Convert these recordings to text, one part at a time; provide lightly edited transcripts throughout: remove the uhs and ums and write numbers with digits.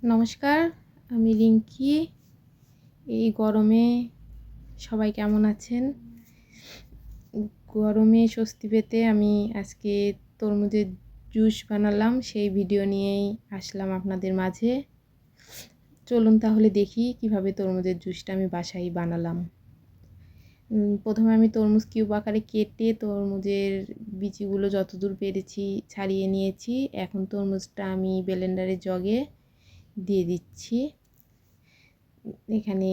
নমস্কার, আমি রিঙ্কি। এই গরমে সবাই কেমন আছেন? গরমে স্বস্তি পেতে আমি আজকে তরমুজের জুস বানালাম, সেই ভিডিও নিয়েই আসলাম আপনাদের মাঝে। চলুন তাহলে দেখি কিভাবে তরমুজের জুসটা আমি বাসায় বানালাম। প্রথমে আমি তরমুজ কিউব আকারে কেটে তরমুজের বিচিগুলো যতদূর পেরেছি ছাড়িয়ে নিয়েছি। এখন তরমুজটা আমি ব্লেন্ডারের জগে দিয়ে দিচ্ছি। এখানে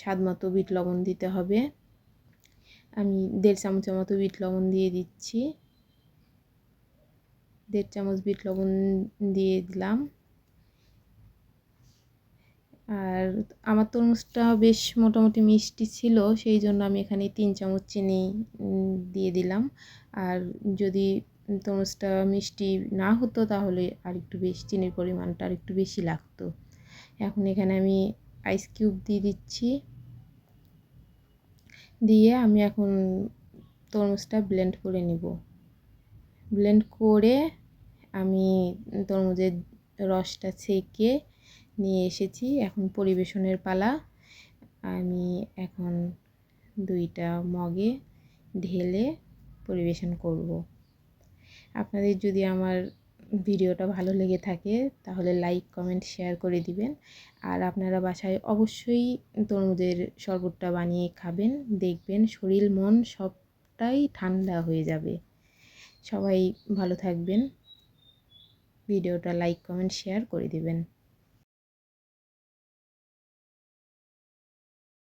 স্বাদ মতো বিট লবণ দিতে হবে। আমি 1.5 চামচের মতো বিট লবণ দিয়ে দিচ্ছি। 1.5 চামচ বিট লবণ দিয়ে দিলাম। আর আমার তরমুজটা বেশ মোটামুটি মিষ্টি ছিল, সেই জন্য আমি এখানে 3 চামচ চিনি দিয়ে দিলাম। আর যদি তরমুজটা মিষ্টি না হতো তাহলে আরেকটু বেশি চিনির পরিমাণটা আরেকটু বেশি লাগতো। এখন এখানে আমি আইস কিউব দিয়ে দিচ্ছি। দিয়ে আমি এখন তরমুজটা ব্লেন্ড করে নিব। ব্লেন্ড করে আমি তরমুজের রসটা ছেঁকে নিয়ে এসেছি। এখন পরিবেশনের পালা। আমি এখন 2টা মগে ঢেলে পরিবেশন করব। আপনাদের যদি আমার ভিডিওটা ভালো লেগে থাকে তাহলে লাইক, কমেন্ট, শেয়ার করে দিবেন। আর আপনারা বাসায় অবশ্যই তরমুজের শরবতটা বানিয়ে খাবেন, দেখবেন শরীর মন সবটাই ঠান্ডা হয়ে যাবে। সবাই ভালো থাকবেন। ভিডিওটা লাইক, কমেন্ট, শেয়ার করে দিবেন।